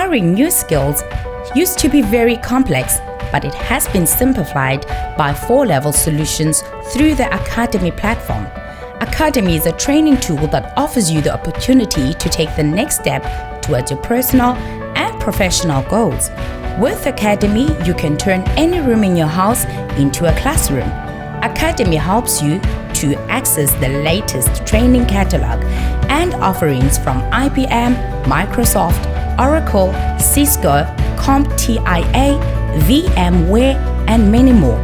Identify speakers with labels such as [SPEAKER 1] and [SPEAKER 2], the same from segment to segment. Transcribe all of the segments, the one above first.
[SPEAKER 1] Acquiring new skills used to be very complex, but it has been simplified by 4-level solutions through the Academy platform. Academy is a training tool that offers you the opportunity to take the next step towards your personal and professional goals. With Academy, you can turn any room in your house into a classroom. Academy helps you to access the latest training catalog and offerings from IBM, Microsoft, Oracle, Cisco, CompTIA, VMware, and many more.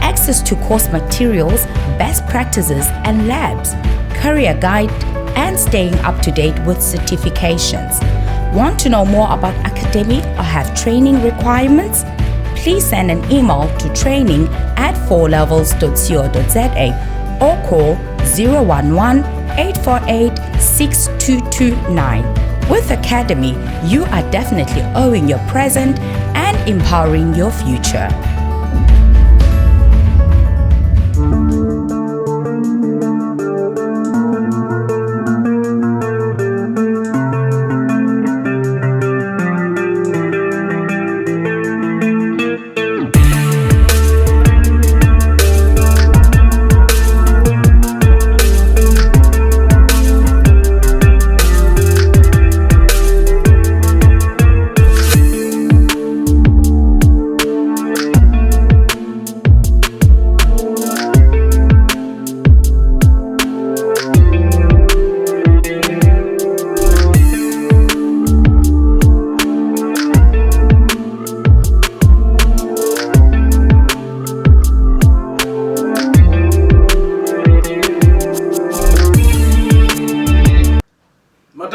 [SPEAKER 1] Access to course materials, best practices and labs, career guide, and staying up to date with certifications. Want to know more about Academy or have training requirements? Please send an email to training@4levels.co.za or call 011-848-6229. With Academy, you are definitely owning your present and empowering your future.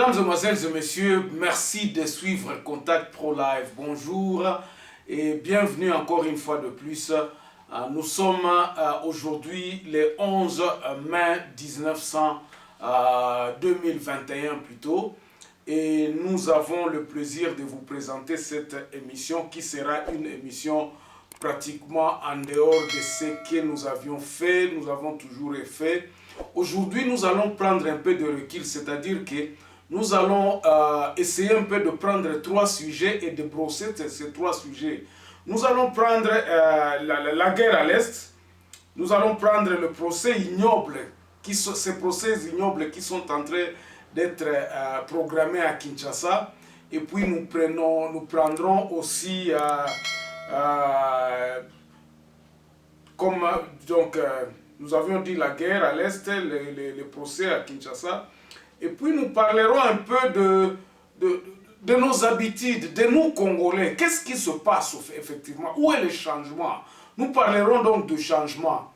[SPEAKER 2] Mesdemoiselles et messieurs, merci de suivre Contact Pro Live. Bonjour et bienvenue encore une fois de plus. Nous sommes aujourd'hui le 11 mai 2021 plutôt. Et nous avons le plaisir de vous présenter cette émission qui sera une émission pratiquement en dehors de ce que nous avions fait, nous avons toujours fait. Aujourd'hui, nous allons prendre un peu de recul, c'est-à-dire que nous allons essayer un peu de prendre 3 sujets et de brosser ces 3 sujets. Nous allons prendre la guerre à l'Est, nous allons prendre le procès ignoble, ces procès ignobles qui sont en train d'être programmés à Kinshasa, et puis nous prendrons aussi, nous avions dit la guerre à l'Est, le procès à Kinshasa. Et puis nous parlerons un peu de nos habitudes, de nous Congolais. Qu'est-ce qui se passe effectivement? Où est le changement? Nous parlerons donc de changement.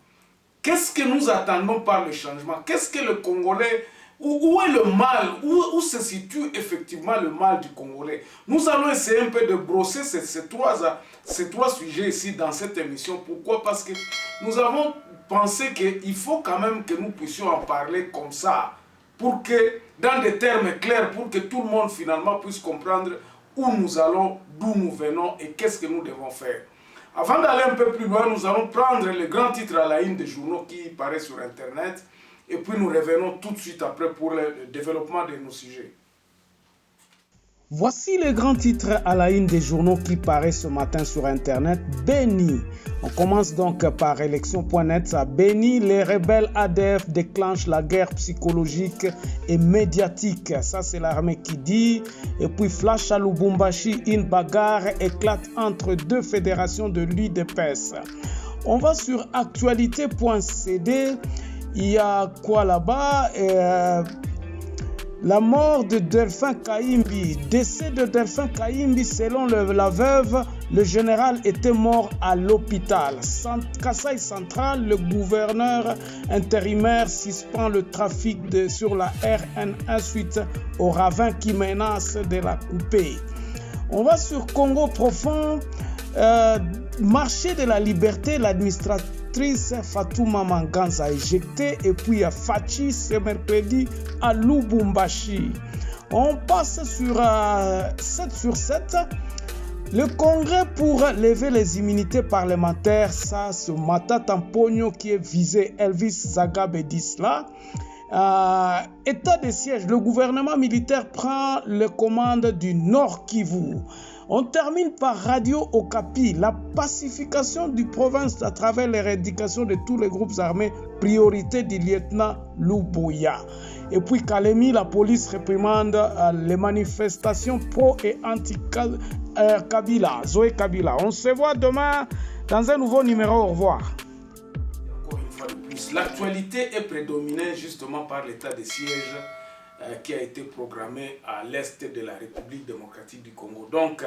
[SPEAKER 2] Qu'est-ce que nous attendons par le changement? Qu'est-ce que le Congolais... Où est le mal? Où se situe effectivement le mal du Congolais? Nous allons essayer un peu de brosser ces trois sujets ici dans cette émission. Pourquoi? Parce que nous avons pensé qu'il faut quand même que nous puissions en parler comme ça, pour que, dans des termes clairs, pour que tout le monde finalement puisse comprendre où nous allons, d'où nous venons et qu'est-ce que nous devons faire. Avant d'aller un peu plus loin, nous allons prendre les grands titres à la une des journaux qui paraissent sur Internet et puis nous revenons tout de suite après pour le développement de nos sujets.
[SPEAKER 3] Voici les grands titres à la une des journaux qui paraissent ce matin sur Internet. Béni. On commence donc par élection.net. À Béni, les rebelles ADF déclenchent la guerre psychologique et médiatique. Ça, c'est l'armée qui dit. Et puis, flash à Lubumbashi, une bagarre éclate entre 2 fédérations de l'UDPS. On va sur actualité.cd. Il y a quoi là-bas? La mort de Delphin Kaimbi. Décès de Delphin Kaimbi, selon la veuve, le général était mort à l'hôpital. Kasaï Central, le gouverneur intérimaire suspend le trafic sur la RN1 suite au ravin qui menace de la couper. On va sur Congo profond. Marché de la liberté, l'administratrice Fatouma Manganza éjectée, et puis à Fachi ce mercredi à Lubumbashi. On passe sur 7 sur 7. Le congrès pour lever les immunités parlementaires, ça, ce Matata Mpogno qui est visé, Elvis Zagabé Disla. État de siège, le gouvernement militaire prend les commandes du Nord Kivu. On termine par Radio Okapi, la pacification du province à travers l'éradication de tous les groupes armés, priorité du lieutenant Lubuya. Et puis Kalemi, la police réprimande les manifestations pro et anti-Kabila, Zoé Kabila. On se voit demain dans un nouveau numéro. Au revoir.
[SPEAKER 2] Encore une fois de plus, l'actualité est prédominée justement par l'état de siège qui a été programmé à l'est de la République démocratique du Congo. Donc,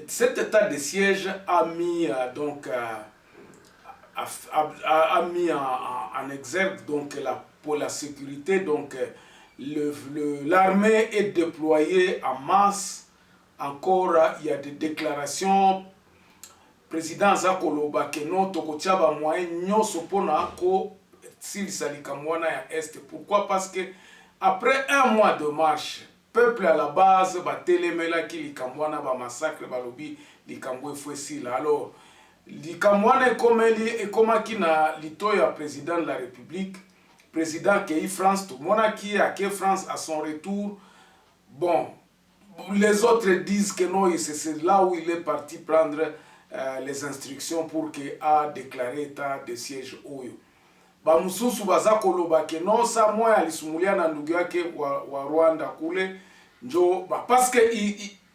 [SPEAKER 2] cet état de siège a mis, en exergue donc, pour la sécurité. Donc, l'armée est déployée en masse. Encore, il y a des déclarations. Président Zakoloba Keno Tokochaba Moyen Nyoso Pona Ko Silisalika Mwana ya Est. Pourquoi? Parce que après un mois de marche, peuple à la base, Telemela qui Likambwana, massacre, Balobi, Likambwe Fouessila. Alors, Likambwana est comme qui na litoya président de la République, président qui France, tout le monde qui a France à son retour. Bon, les autres disent que non, c'est là où il est parti prendre les instructions pour qu'il a déclaré état de siège Oyo. Bamususu bazakoloba ke non sa moya alisumulia na ndugu yake wa Rwanda kule njo parce que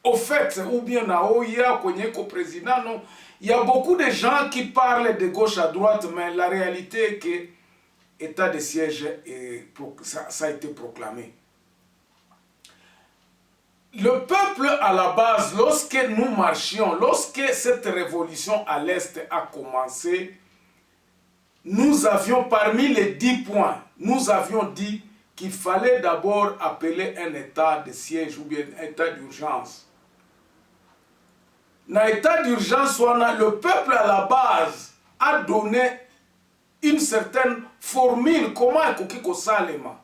[SPEAKER 2] au fait ou bien na oya kwenye ko président non, il y a beaucoup de gens qui parlent de gauche à droite, mais la réalité est que état de siège ça a été proclamé. Le peuple à la base, lorsque nous marchions, lorsque cette révolution à l'Est a commencé, nous avions parmi les 10 points, nous avions dit qu'il fallait d'abord appeler un état de siège ou bien un état d'urgence. Dans l'état d'urgence, le peuple à la base a donné une certaine formule, comment il salema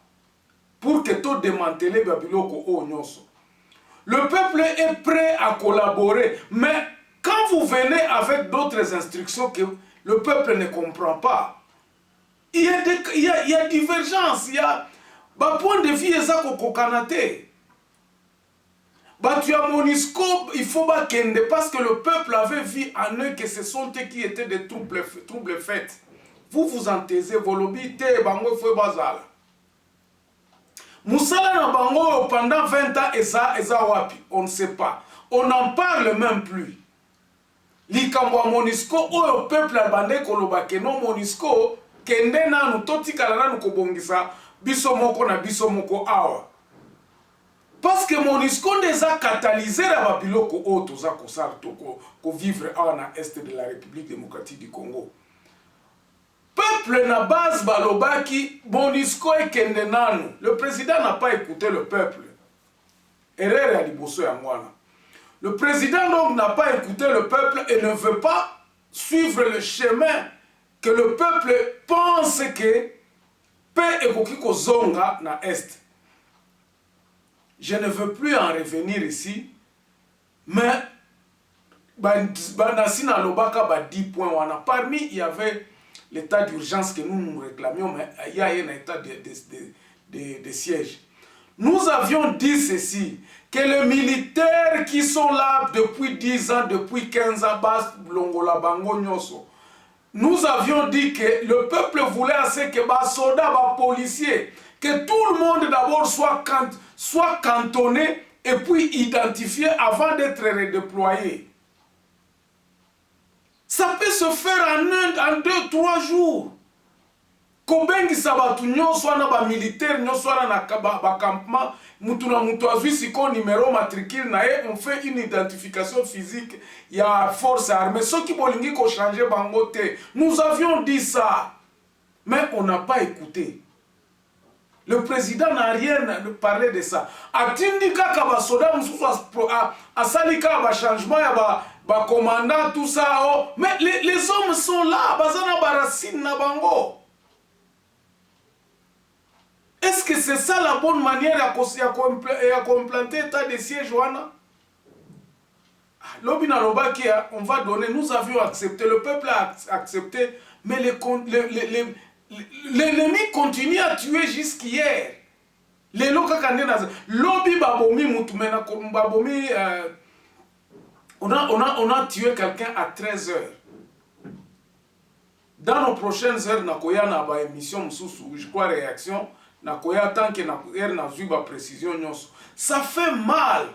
[SPEAKER 2] pour que tout démanteler Babiloko o nyoso. Le peuple est prêt à collaborer, mais quand vous venez avec d'autres instructions que le peuple ne comprend pas, il y a divergence, il y a point de vue exact. Tu as Monisco, il faut kende parce que le peuple avait vu en eux que ce sont eux qui étaient des troubles faits. Vous vous en taisez, vos lobbies, bango fwe bazala. Moussala na bango pendant 20 ans, eza wapi, on ne sait pas. On n'en parle même plus. Likamwa Monisco, au peuple albandais koloba ke non Monisco, kende nanu toti kalana kobongisa biso moko na biso moko awa. Parce que Monisco les a catalysés à Babiloko auto za kosar toko ko vivre en est de la République démocratique du Congo. Peuple na base balobaki Monisco et kende nanu. Le président n'a pas écouté le peuple. Erreur à liboso ya mwana. Le président donc n'a pas écouté le peuple et ne veut pas suivre le chemin que le peuple pense que peut évoquer zonga na est. Je ne veux plus en revenir ici, mais Banasina Lobaka 10 points. Parmi, il y avait l'état d'urgence que nous réclamions, mais il y a un état de siège. Nous avions dit ceci, que les militaires qui sont là depuis 10 ans, depuis 15 ans, Longola Bango Nyoso, nous avions dit que le peuple voulait assez que les soldats, les policiers, que tout le monde d'abord soit cantonné et puis identifié avant d'être redéployé. Ça peut se faire en 2-3 jours. Kobengi sabatu nyoswa na ba militaire nyoswa na ba campement mutuna mutu azwi siko numéro matricule na ye, on fait une identification physique, il y a force armée. Ceux qui bolingi ko changer bangote. Nous avions dit ça, mais on n'a pas écouté. Le président n'a rien parlé de ça. Atindika kabasoda mususu asalika ba changement ya ba commandant tout ça oh. Mais les hommes sont là, bazana barasine na bango. Est-ce que c'est ça la bonne manière à implanter état de siège wana? Lobina Lobakia, on va donner, nous avions accepté, le peuple a accepté, mais l'ennemi continue à tuer jusqu'hier. Les lobby babomi mutumena babomi on a tué quelqu'un à 13h. Dans nos prochaines heures, nakoya na ba émission msusu, je crois réaction, nakoya tant que na zuba précision nyonso. Ça fait mal.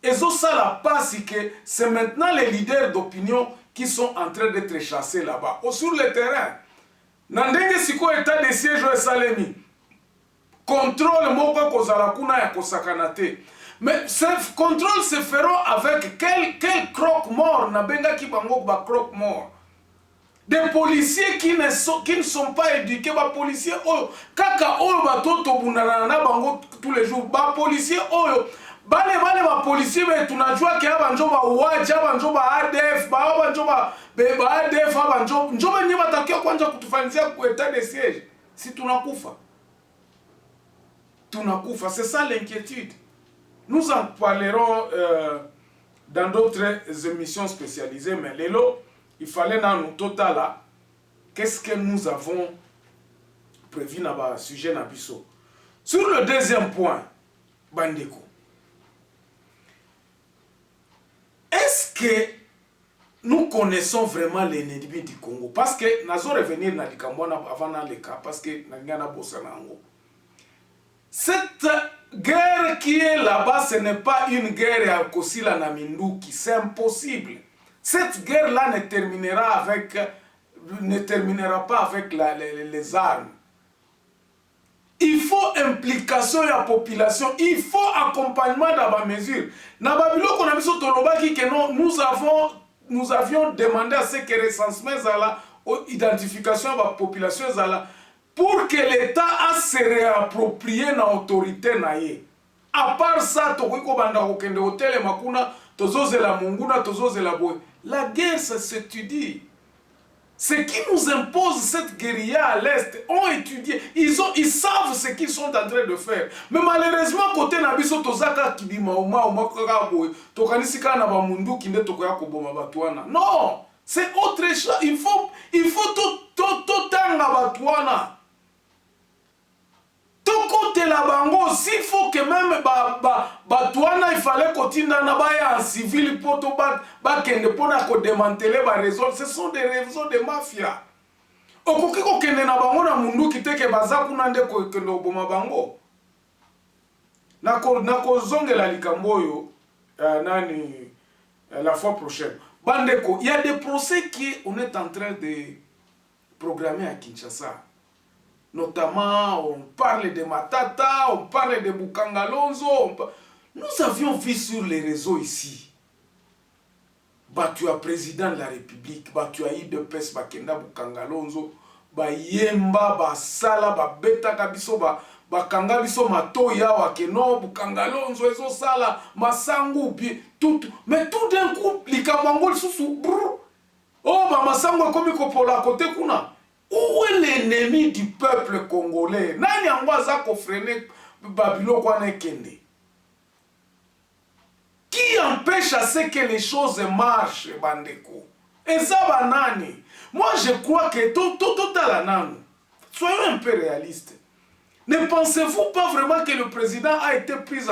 [SPEAKER 2] Et ça la passe que c'est maintenant les leaders d'opinion qui sont en train d'être chassés là-bas. Sur le terrain. Nandenge siko état de siège au Salemi. Contrôle moko kozala kuna ya kosakanate. Mais ce contrôle se fera avec quel croque-mort na benga ki bango ba croque-mort. Des policiers qui ne sont pas éduqués, ba policiers oyo kaka oyo batoto bunana na bango tous les jours, ba policiers oyo bale ba policiers be tunajua ke abanjo ba waja abanjo ba ADF ba abanjo ba ADF abanjo njoba nyema takia kwanza kutufanyia ku état de siège. Si tunakufa c'est ça l'inquiétude. Nous en parlerons dans d'autres émissions spécialisées, mais Lélo, il fallait dans nous total qu'est-ce que nous avons prévu dans le sujet Nabiso. Sur le deuxième point, Bandeko, est-ce que nous connaissons vraiment l'ennemi du Congo? Parce que nous allons revenir dans le Cambodge avant dans le cas, parce que nous avons bossé dans Congo. Cette guerre qui est là-bas, ce n'est pas une guerre à Kosila Naminduki, c'est impossible. Cette guerre-là ne terminera pas avec les armes. Il faut implication de la population, il faut accompagnement dans la mesure. Dans Babylone, on a vu que nous avions demandé à ce que recensement l'identification de la population pour que l'État a se réapproprié dans l'autorité. À part ça, la guerre, ça s'étudie. Ce qui nous impose cette guérilla à l'Est ont étudié. Ils savent ce qu'ils sont en train de faire. Mais malheureusement, côté Nabiso Tozaka Kidima non, c'est autre chose. Il faut tout temps. Côté la bango, s'il faut que même Batouana, il fallait continuer en civil pour démanteler les réseaux. Ce sont des réseaux de mafia. Okoki ko kende na bango na mundu kiteke bazaku nande ko kende oboma bango. Nako zongela likamboyo la fois prochaine. Bandeko, il y a des procès qu'on est en train de programmer à Kinshasa. Notamment, on parle de Matata, on parle de Bukangalonzo. Nous avions vu sur les réseaux ici. Tu as président de la République, tu as IDPS, Bakenda Bukangalonzo, Yemba, Basala, Beta Kabiso, Bakanga Biso, Matoya, Wakeno, Bukangalonzo, Ezo Sala, Masangu, tout. Mais tout d'un coup, les Kamangol sous oh, Masangu, comme il faut la côté Kuna. Où est l'ennemi du peuple congolais? Nani angwaza ko freiner Babylone kwa kende? Qui empêche à ce que les choses marchent, Bandeko? Et ça va nani? Moi je crois que tout à la nano. Soyons un peu réalistes. Ne pensez-vous pas vraiment que le président a été pris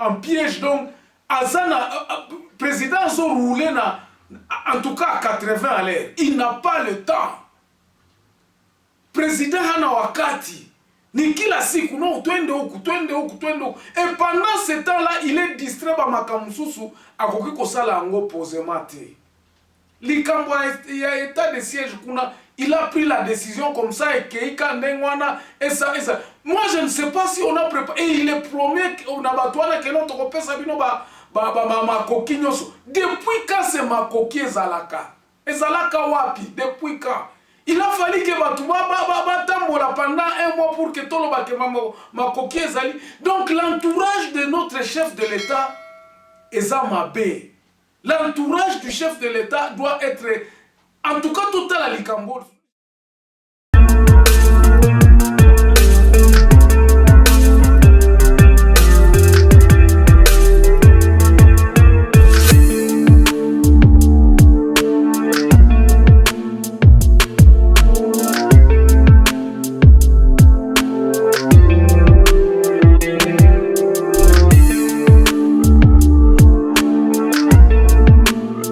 [SPEAKER 2] en piège? Donc, le président a roulé en tout cas à 80 à l'heure. Il n'a pas le temps. Président hana wakati ni kila siku no twende huku. Et pendant ce temps-là, il est distrait par makamususu akoki kosala ango posemate. Likambo ya état de siège kuna, il a pris la décision comme ça et keika ndengwana et ça. Moi je ne sais pas si on a préparé et il est promis on a batouana que non to pesa bino makoki nyoso. Depuis quand c'est makoki ezalaka wapi? Depuis quand? Il a fallu que Batambola pendant un mois pour que tout le monde makoki ezali. Donc l'entourage de notre chef de l'État est Mabé. L'entourage du chef de l'État doit être, en tout cas tout à la Likambo.